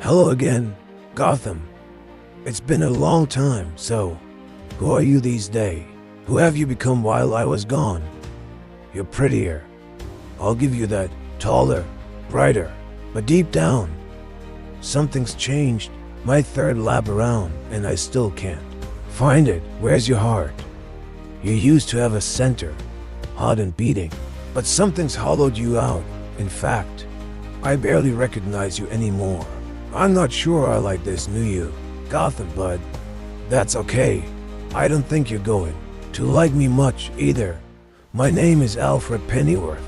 Hello again, Gotham. It's been a long time, so who are you these days? Who have you become while I was gone? You're prettier. I'll give you that. Taller, brighter, but deep down, something's changed. My third lap around, and I still can't find it. Where's your heart? You used to have a center, hot and beating, but something's hollowed you out. In fact, I barely recognize you anymore. I'm not sure I like this new you, Gotham, but that's okay. I don't think you're going to like me much either. My name is Alfred Pennyworth,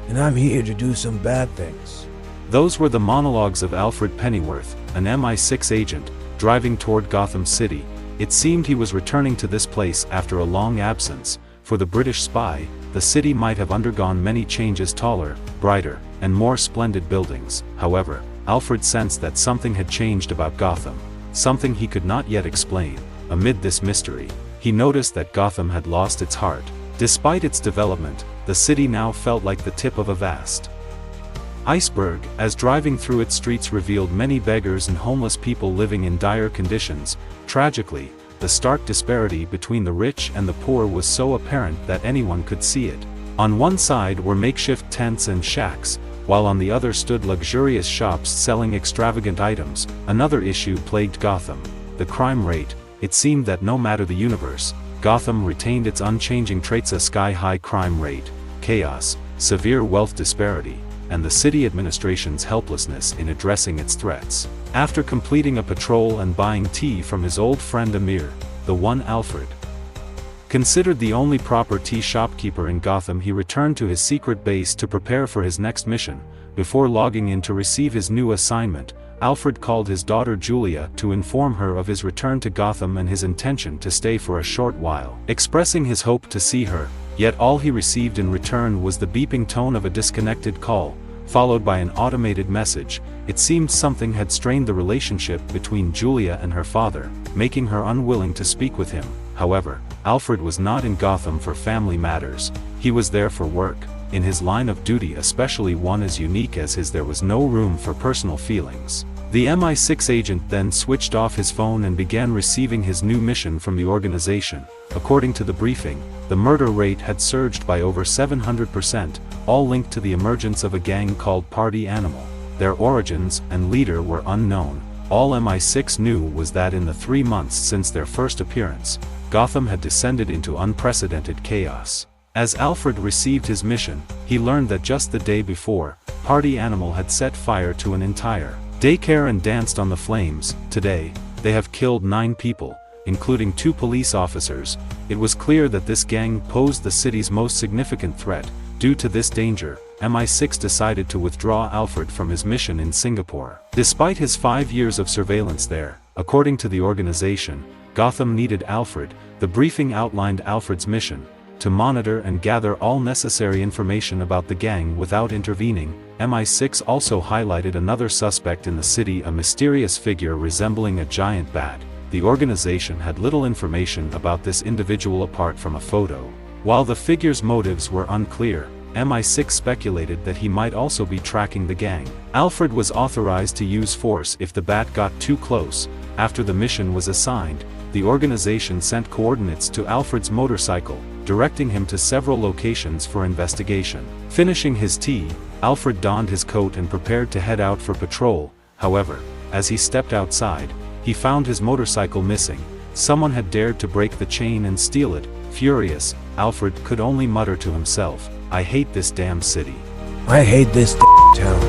and I'm here to do some bad things. Those were the monologues of Alfred Pennyworth, an MI6 agent, driving toward Gotham City. It seemed he was returning to this place after a long absence. For the British spy, the city might have undergone many changes: taller, brighter, and more splendid buildings. However, Alfred sensed that something had changed about Gotham, something he could not yet explain. Amid this mystery, he noticed that Gotham had lost its heart. Despite its development, the city now felt like the tip of a vast iceberg, as driving through its streets revealed many beggars and homeless people living in dire conditions. Tragically, the stark disparity between the rich and the poor was so apparent that anyone could see it. On one side were makeshift tents and shacks, while on the other stood luxurious shops selling extravagant items. Another issue plagued Gotham: the crime rate. It seemed that no matter the universe, Gotham retained its unchanging traits: a sky-high crime rate, chaos, severe wealth disparity, and the city administration's helplessness in addressing its threats. After completing a patrol and buying tea from his old friend Amir, the one Alfred considered the only proper tea shopkeeper in Gotham, he returned to his secret base to prepare for his next mission. Before logging in to receive his new assignment, Alfred called his daughter Julia to inform her of his return to Gotham and his intention to stay for a short while. Expressing his hope to see her, yet all he received in return was the beeping tone of a disconnected call, followed by an automated message. It seemed something had strained the relationship between Julia and her father, making her unwilling to speak with him. However, Alfred was not in Gotham for family matters. He was there for work. In his line of duty, especially one as unique as his, there was no room for personal feelings. The MI6 agent then switched off his phone and began receiving his new mission from the organization. According to the briefing, the murder rate had surged by over 700%, all linked to the emergence of a gang called Party Animal. Their origins and leader were unknown. All MI6 knew was that in the 3 months since their first appearance, Gotham had descended into unprecedented chaos. As Alfred received his mission, he learned that just the day before, Party Animal had set fire to an entire daycare and danced on the flames. Today, they have killed 9 people, including 2 police officers. It was clear that this gang posed the city's most significant threat. Due to this danger, MI6 decided to withdraw Alfred from his mission in Singapore. Despite his 5 years of surveillance there, according to the organization, Gotham needed Alfred. The briefing outlined Alfred's mission: to monitor and gather all necessary information about the gang without intervening. MI6 also highlighted another suspect in the city, a mysterious figure resembling a giant bat. The organization had little information about this individual apart from a photo. While the figure's motives were unclear, MI6 speculated that he might also be tracking the gang. Alfred was authorized to use force if the bat got too close. After the mission was assigned, the organization sent coordinates to Alfred's motorcycle, directing him to several locations for investigation. Finishing his tea, Alfred donned his coat and prepared to head out for patrol. However, as he stepped outside, he found his motorcycle missing. Someone had dared to break the chain and steal it. Furious, Alfred could only mutter to himself, "I hate this damn city. I hate this town."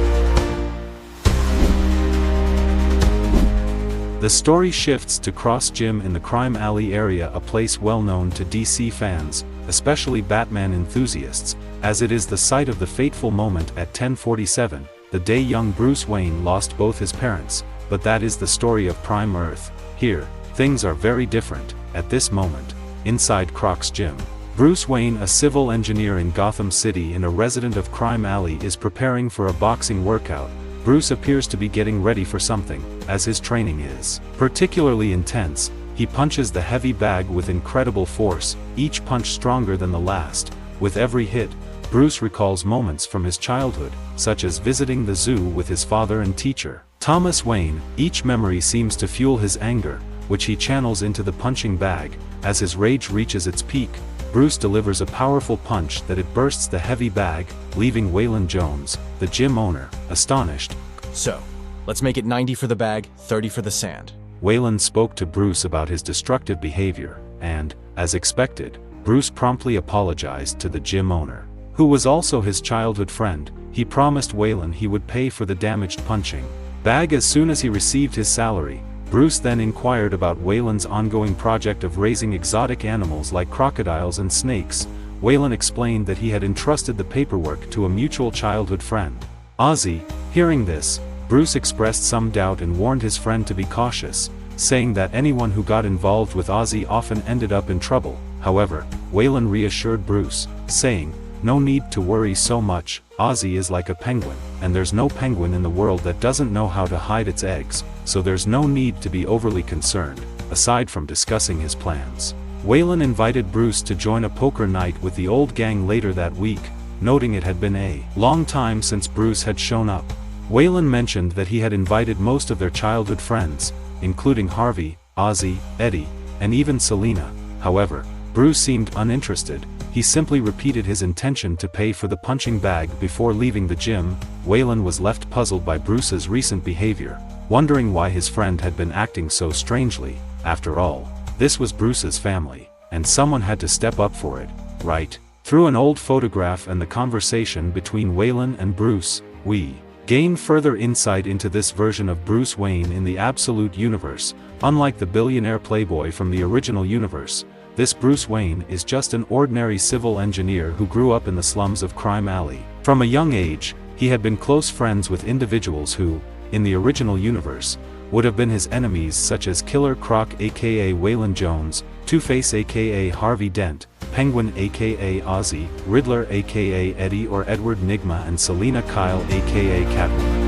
The story shifts to Cross Gym in the Crime Alley area, a place well known to DC fans, especially Batman enthusiasts, as it is the site of the fateful moment at 10:47, the day young Bruce Wayne lost both his parents. But that is the story of Prime Earth. Here, things are very different. At this moment, inside Crocs Gym, Bruce Wayne, a civil engineer in Gotham City and a resident of Crime Alley, is preparing for a boxing workout. Bruce appears to be getting ready for something, as his training is particularly intense. He punches the heavy bag with incredible force, each punch stronger than the last. With every hit, Bruce recalls moments from his childhood, such as visiting the zoo with his father and teacher. Thomas Wayne, each memory seems to fuel his anger, which he channels into the punching bag. As his rage reaches its peak, Bruce delivers a powerful punch that it bursts the heavy bag, leaving Waylon Jones, the gym owner, astonished. So, let's make it 90 for the bag, 30 for the sand. Waylon spoke to Bruce about his destructive behavior, and, as expected, Bruce promptly apologized to the gym owner, who was also his childhood friend. He promised Waylon he would pay for the damaged punching bag as soon as he received his salary. Bruce then inquired about Waylon's ongoing project of raising exotic animals like crocodiles and snakes. Waylon explained that he had entrusted the paperwork to a mutual childhood friend, Ozzy. Hearing this, Bruce expressed some doubt and warned his friend to be cautious, saying that anyone who got involved with Ozzy often ended up in trouble. However, Waylon reassured Bruce, saying, "No need to worry so much, Ozzy is like a penguin, and there's no penguin in the world that doesn't know how to hide its eggs, so there's no need to be overly concerned." Aside from discussing his plans, Waylon invited Bruce to join a poker night with the old gang later that week, noting it had been a long time since Bruce had shown up. Waylon mentioned that he had invited most of their childhood friends, including Harvey, Ozzy, Eddie, and even Selena. However, Bruce seemed uninterested. He simply repeated his intention to pay for the punching bag before leaving the gym. Waylon was left puzzled by Bruce's recent behavior, wondering why his friend had been acting so strangely. After all, this was Bruce's family, and someone had to step up for it, right? Through an old photograph and the conversation between Waylon and Bruce, we gain further insight into this version of Bruce Wayne in the Absolute Universe. Unlike the billionaire playboy from the original universe, this Bruce Wayne is just an ordinary civil engineer who grew up in the slums of Crime Alley. From a young age, he had been close friends with individuals who, in the original universe, would have been his enemies, such as Killer Croc aka Waylon Jones, Two-Face aka Harvey Dent, Penguin aka Ozzy, Riddler aka Eddie or Edward Nygma, and Selena Kyle aka Catwoman.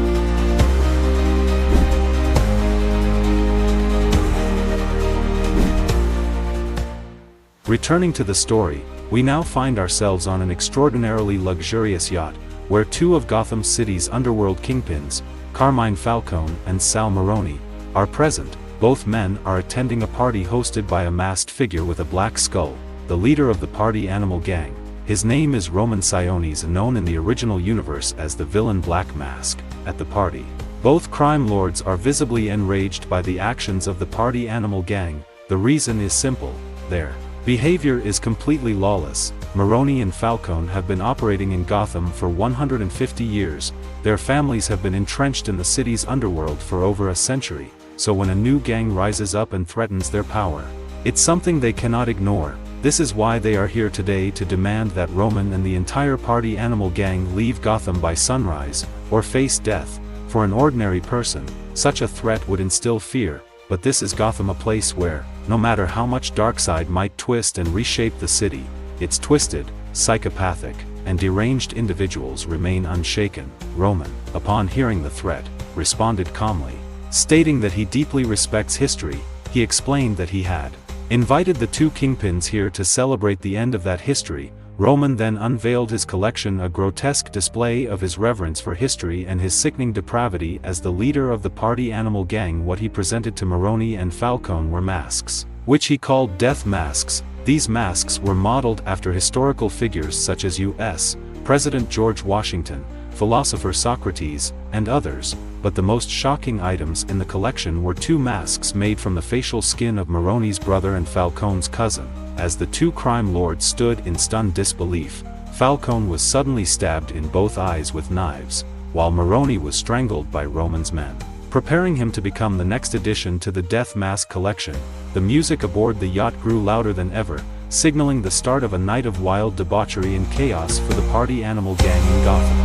Returning to the story, we now find ourselves on an extraordinarily luxurious yacht, where two of Gotham City's underworld kingpins, Carmine Falcone and Sal Maroni, are present. Both men are attending a party hosted by a masked figure with a black skull, the leader of the party animal gang. His name is Roman Siones, known in the original universe as the villain Black Mask. At the party, both crime lords are visibly enraged by the actions of the party animal gang. The reason is simple: their behavior is completely lawless. Maroni and Falcone have been operating in Gotham for 150 years. Their families have been entrenched in the city's underworld for over a century, so when a new gang rises up and threatens their power, it's something they cannot ignore. This is why they are here today, to demand that Roman and the entire party animal gang leave Gotham by sunrise, or face death. For an ordinary person, such a threat would instill fear, but this is Gotham, a place where, no matter how much Darkseid might twist and reshape the city, its twisted, psychopathic, and deranged individuals remain unshaken. Roman, upon hearing the threat, responded calmly, stating that he deeply respects history. He explained that he had invited the two kingpins here to celebrate the end of that history. Roman then unveiled his collection, a grotesque display of his reverence for history and his sickening depravity as the leader of the party animal gang. What he presented to Maroni and Falcone were masks, which he called death masks. These masks were modeled after historical figures such as U.S. President George Washington, philosopher Socrates, and others, but the most shocking items in the collection were two masks made from the facial skin of Maroni's brother and Falcone's cousin. As the two crime lords stood in stunned disbelief, Falcone was suddenly stabbed in both eyes with knives, while Maroni was strangled by Roman's men, preparing him to become the next addition to the Death Mask collection. The music aboard the yacht grew louder than ever, signaling the start of a night of wild debauchery and chaos for the party animal gang in Gotham.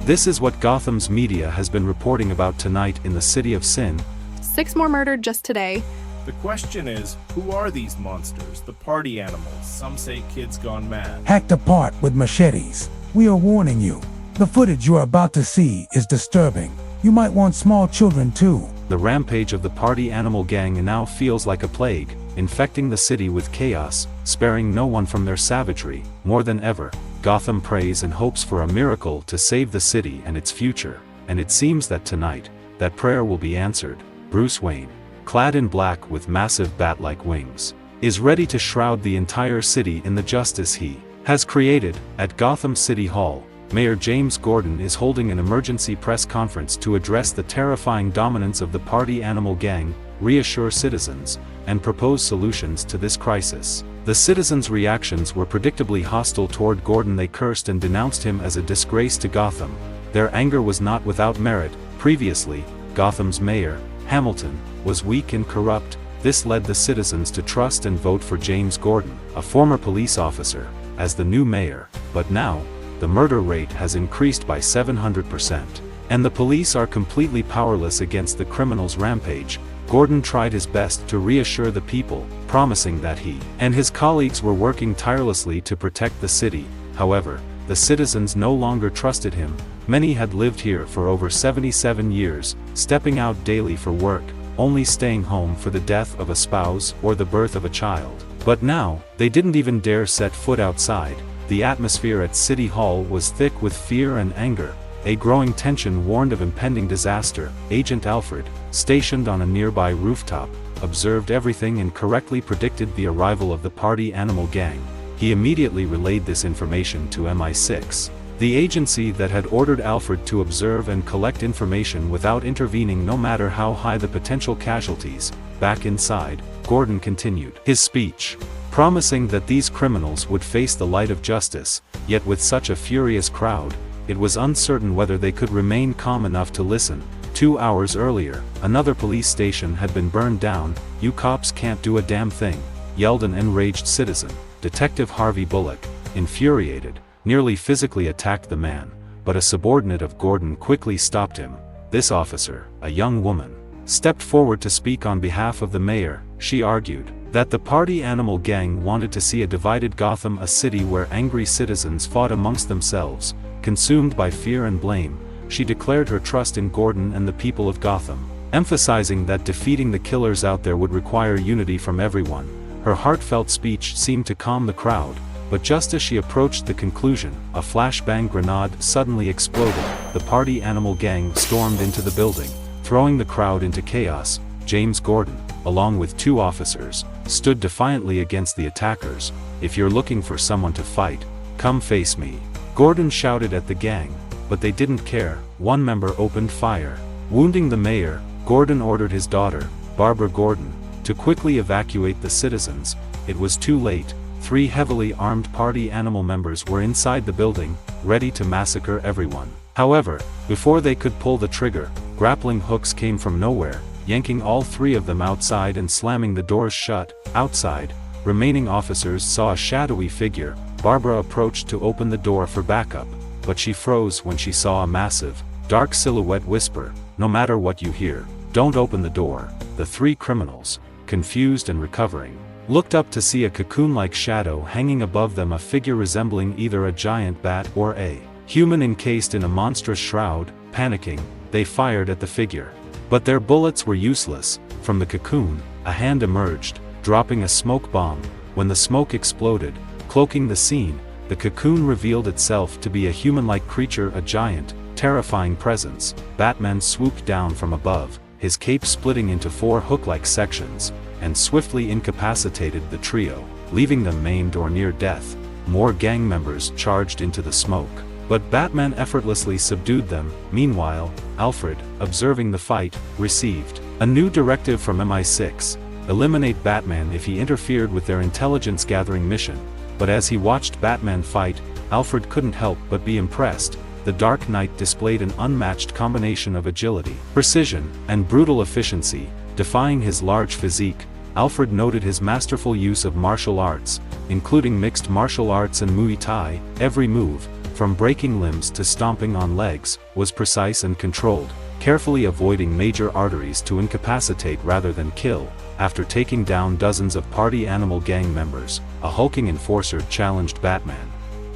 This is what Gotham's media has been reporting about tonight in the City of Sin. 6 more murdered just today. The question is, who are these monsters, the party animals? Some say kids gone mad. Hacked apart with machetes. We are warning you. The footage you are about to see is disturbing. You might want small children too. The rampage of the party animal gang now feels like a plague, infecting the city with chaos, sparing no one from their savagery. More than ever, Gotham prays and hopes for a miracle to save the city and its future, and it seems that tonight, that prayer will be answered. Bruce Wayne, clad in black with massive bat-like wings, is ready to shroud the entire city in the justice he has created. At Gotham City Hall, Mayor James Gordon is holding an emergency press conference to address the terrifying dominance of the party animal gang, reassure citizens, and propose solutions to this crisis. The citizens' reactions were predictably hostile toward Gordon. They cursed and denounced him as a disgrace to Gotham. Their anger was not without merit. Previously, Gotham's mayor, Hamilton, was weak and corrupt. This led the citizens to trust and vote for James Gordon, a former police officer, as the new mayor. But now, the murder rate has increased by 700%, and the police are completely powerless against the criminals' rampage. Gordon tried his best to reassure the people, promising that he and his colleagues were working tirelessly to protect the city. However, the citizens no longer trusted him. Many had lived here for over 77 years, stepping out daily for work, only staying home for the death of a spouse or the birth of a child. But now, they didn't even dare set foot outside. The atmosphere at City Hall was thick with fear and anger. A growing tension warned of impending disaster. Agent Alfred, stationed on a nearby rooftop, observed everything and correctly predicted the arrival of the party animal gang. He immediately relayed this information to MI6, the agency that had ordered Alfred to observe and collect information without intervening no matter how high the potential casualties. Back inside, Gordon continued his speech, promising that these criminals would face the light of justice. Yet with such a furious crowd, it was uncertain whether they could remain calm enough to listen. 2 hours earlier, another police station had been burned down. "You cops can't do a damn thing," yelled an enraged citizen. Detective Harvey Bullock, infuriated, nearly physically attacked the man, but a subordinate of Gordon quickly stopped him. This officer, a young woman, stepped forward to speak on behalf of the mayor. She argued that the party animal gang wanted to see a divided Gotham, a city where angry citizens fought amongst themselves, consumed by fear and blame. She declared her trust in Gordon and the people of Gotham, emphasizing that defeating the killers out there would require unity from everyone. Her heartfelt speech seemed to calm the crowd, but just as she approached the conclusion, a flashbang grenade suddenly exploded. The party animal gang stormed into the building, throwing the crowd into chaos. James Gordon, along with 2 officers, stood defiantly against the attackers. "If you're looking for someone to fight, come face me," Gordon shouted at the gang, but they didn't care. One member opened fire, wounding the mayor. Gordon ordered his daughter, Barbara Gordon, to quickly evacuate the citizens. It was too late. 3 heavily armed party animal members were inside the building, ready to massacre everyone. However, before they could pull the trigger, grappling hooks came from nowhere, yanking all 3 of them outside and slamming the doors shut. Outside, remaining officers saw a shadowy figure. Barbara approached to open the door for backup, but she froze when she saw a massive, dark silhouette whisper, "No matter what you hear, don't open the door." The 3 criminals, confused and recovering, looked up to see a cocoon-like shadow hanging above them, a figure resembling either a giant bat or a human encased in a monstrous shroud. Panicking, they fired at the figure. But their bullets were useless. From the cocoon, a hand emerged, dropping a smoke bomb. When the smoke exploded, cloaking the scene, the cocoon revealed itself to be a human-like creature, a giant, terrifying presence. Batman swooped down from above, his cape splitting into 4 hook-like sections, and swiftly incapacitated the trio, leaving them maimed or near death. More gang members charged into the smoke, but Batman effortlessly subdued them. Meanwhile, Alfred, observing the fight, received a new directive from MI6: eliminate Batman if he interfered with their intelligence-gathering mission. But as he watched Batman fight, Alfred couldn't help but be impressed. The Dark Knight displayed an unmatched combination of agility, precision, and brutal efficiency. Defying his large physique, Alfred noted his masterful use of martial arts, including mixed martial arts and Muay Thai. Every move, from breaking limbs to stomping on legs, was precise and controlled, carefully avoiding major arteries to incapacitate rather than kill. After taking down dozens of party animal gang members, a hulking enforcer challenged Batman.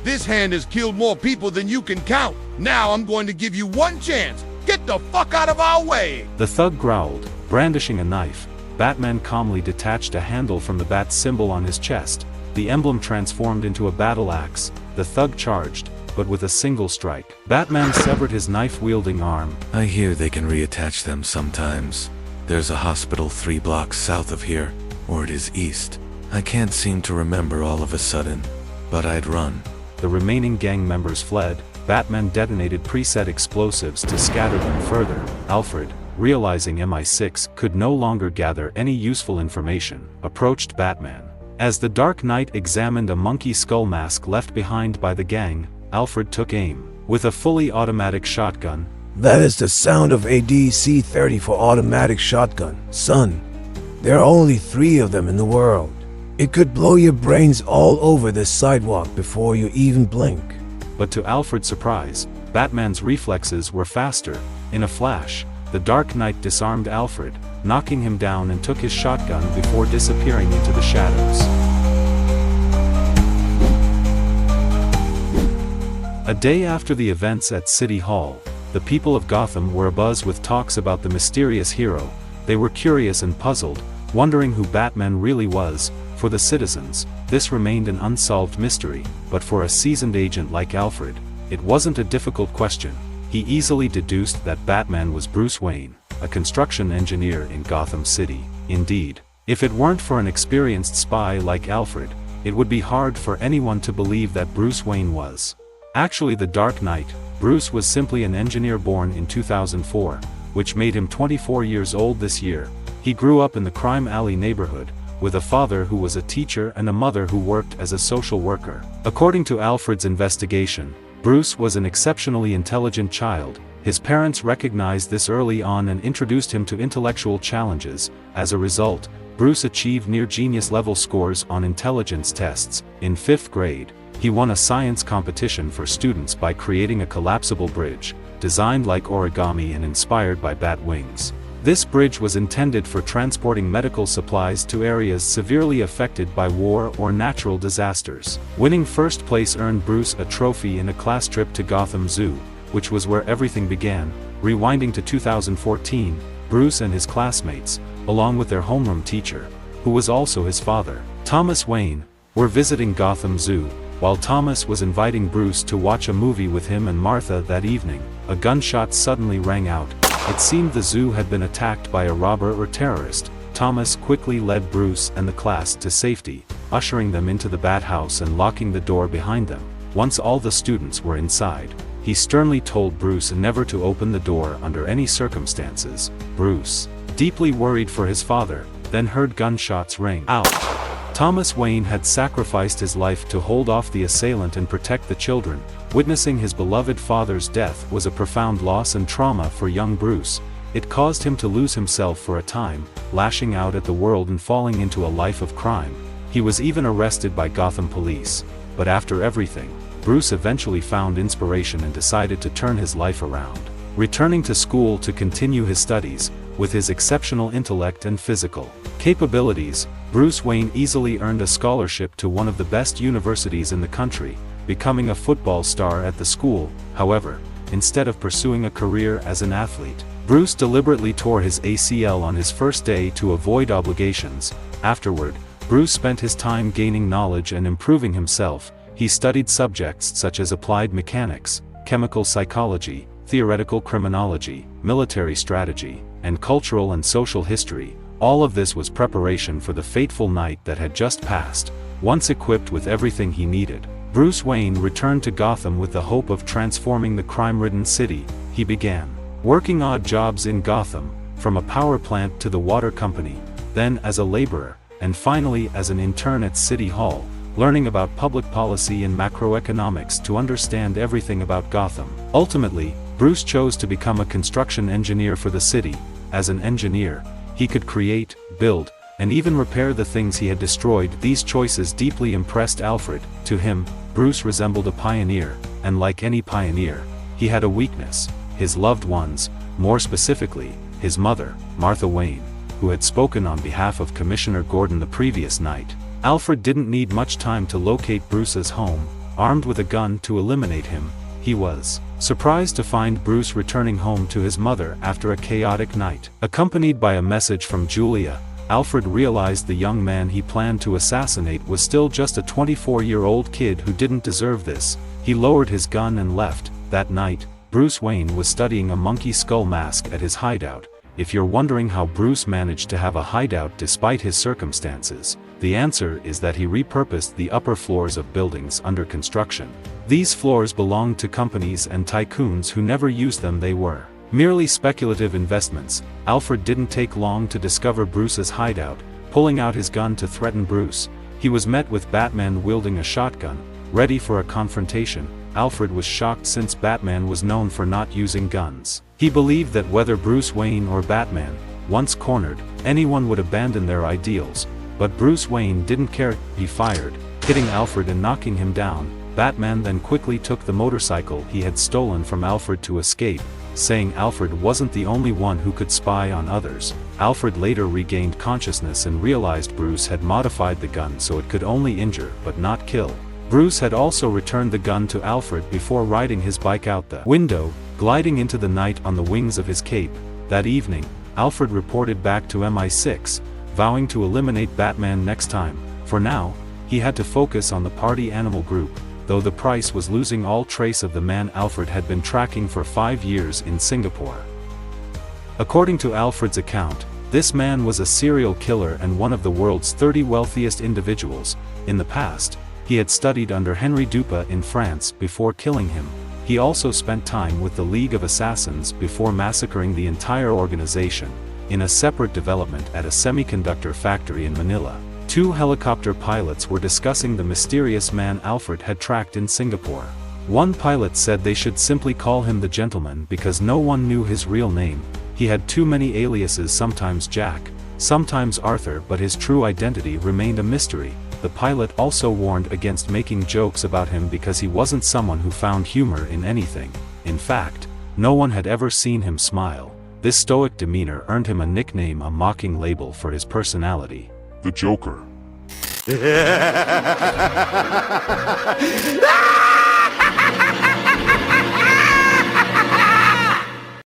"This hand has killed more people than you can count. Now I'm going to give you one chance. Get the fuck out of our way!" The thug growled, brandishing a knife. Batman calmly detached a handle from the bat symbol on his chest. the emblem transformed into a battle axe. The thug charged, but with a single strike, Batman severed his knife-wielding arm. I hear they can reattach them sometimes. There's a hospital 3 blocks south of here, or it is east. I can't seem to remember all of a sudden, but I'd run. The remaining gang members fled. Batman detonated preset explosives to scatter them further. Alfred, realizing MI6 could no longer gather any useful information, approached Batman. As the Dark Knight examined a monkey skull mask left behind by the gang, Alfred took aim. With a fully automatic shotgun. That is the sound of a DC-30 for automatic shotgun, son. There are only 3 of them in the world. It could blow your brains all over this sidewalk before you even blink. But to Alfred's surprise, Batman's reflexes were faster. In a flash, the Dark Knight disarmed Alfred, knocking him down and took his shotgun before disappearing into the shadows. A day after the events at City Hall, the people of Gotham were abuzz with talks about the mysterious hero. They were curious and puzzled, wondering who Batman really was. For the citizens, this remained an unsolved mystery, but for a seasoned agent like Alfred, it wasn't a difficult question. He easily deduced that Batman was Bruce Wayne, a construction engineer in Gotham City. Indeed, if it weren't for an experienced spy like Alfred, it would be hard for anyone to believe that Bruce Wayne was actually the Dark Knight. Bruce was simply an engineer born in 2004, which made him 24 years old this year. He grew up in the Crime Alley neighborhood, with a father who was a teacher and a mother who worked as a social worker. According to Alfred's investigation, Bruce was an exceptionally intelligent child. His parents recognized this early on and introduced him to intellectual challenges. As a result, Bruce achieved near-genius level scores on intelligence tests. In 5th grade, he won a science competition for students by creating a collapsible bridge, designed like origami and inspired by bat wings. This bridge was intended for transporting medical supplies to areas severely affected by war or natural disasters. Winning first place earned Bruce a trophy in a class trip to Gotham Zoo, which was where everything began. Rewinding to 2014, Bruce and his classmates, along with their homeroom teacher, who was also his father, Thomas Wayne, were visiting Gotham Zoo. While Thomas was inviting Bruce to watch a movie with him and Martha that evening, a gunshot suddenly rang out. It seemed the zoo had been attacked by a robber or terrorist. Thomas quickly led Bruce and the class to safety, ushering them into the bat house and locking the door behind them. Once all the students were inside, he sternly told Bruce never to open the door under any circumstances. Bruce, deeply worried for his father, then heard gunshots ring out. Thomas Wayne had sacrificed his life to hold off the assailant and protect the children. Witnessing his beloved father's death was a profound loss and trauma for young Bruce. It caused him to lose himself for a time, lashing out at the world and falling into a life of crime. He was even arrested by Gotham police. But after everything, Bruce eventually found inspiration and decided to turn his life around. Returning to school to continue his studies, with his exceptional intellect and physical capabilities, Bruce Wayne easily earned a scholarship to one of the best universities in the country, becoming a football star at the school. However, instead of pursuing a career as an athlete, Bruce deliberately tore his ACL on his first day to avoid obligations. Afterward, Bruce spent his time gaining knowledge and improving himself. He studied subjects such as applied mechanics, chemical psychology, theoretical criminology, military strategy, and cultural and social history. All of this was preparation for the fateful night that had just passed. Once equipped with everything he needed, Bruce Wayne returned to Gotham with the hope of transforming the crime-ridden city. He began working odd jobs in Gotham, from a power plant to the water company, then as a laborer, and finally as an intern at City Hall, learning about public policy and macroeconomics to understand everything about Gotham. Ultimately, Bruce chose to become a construction engineer for the city. As an engineer, he could create, build, and even repair the things he had destroyed. These choices deeply impressed Alfred. To him, Bruce resembled a pioneer, and like any pioneer, he had a weakness: his loved ones, more specifically, his mother, Martha Wayne, who had spoken on behalf of Commissioner Gordon the previous night. Alfred didn't need much time to locate Bruce's home. Armed with a gun to eliminate him, he was surprised to find Bruce returning home to his mother after a chaotic night. Accompanied by a message from Julia, Alfred realized the young man he planned to assassinate was still just a 24-year-old kid who didn't deserve this. He lowered his gun and left. That night, Bruce Wayne was studying a monkey skull mask at his hideout. If you're wondering how Bruce managed to have a hideout despite his circumstances, the answer is that he repurposed the upper floors of buildings under construction. These floors belonged to companies and tycoons who never used them. They were merely speculative investments. Alfred didn't take long to discover Bruce's hideout. Pulling out his gun to threaten Bruce, he was met with Batman wielding a shotgun, ready for a confrontation. Alfred was shocked since Batman was known for not using guns. He believed that whether Bruce Wayne or Batman, once cornered, anyone would abandon their ideals. But Bruce Wayne didn't care. He fired, hitting Alfred and knocking him down. Batman then quickly took the motorcycle he had stolen from Alfred to escape, saying Alfred wasn't the only one who could spy on others. Alfred later regained consciousness and realized Bruce had modified the gun so it could only injure but not kill. Bruce had also returned the gun to Alfred before riding his bike out the window, gliding into the night on the wings of his cape. That evening, Alfred reported back to MI6, vowing to eliminate Batman next time. For now, he had to focus on the party animal group, though the price was losing all trace of the man Alfred had been tracking for 5 years in Singapore. According to Alfred's account, this man was a serial killer and one of the world's 30 wealthiest individuals. In the past, he had studied under Henry Dupa in France before killing him. He also spent time with the League of Assassins before massacring the entire organization. In a separate development at a semiconductor factory in Manila, 2 helicopter pilots were discussing the mysterious man Alfred had tracked in Singapore. One pilot said they should simply call him the Gentleman because no one knew his real name. He had too many aliases, sometimes Jack, sometimes Arthur, but his true identity remained a mystery. The pilot also warned against making jokes about him because he wasn't someone who found humor in anything. In fact, no one had ever seen him smile. This stoic demeanor earned him a nickname, a mocking label for his personality: the Joker.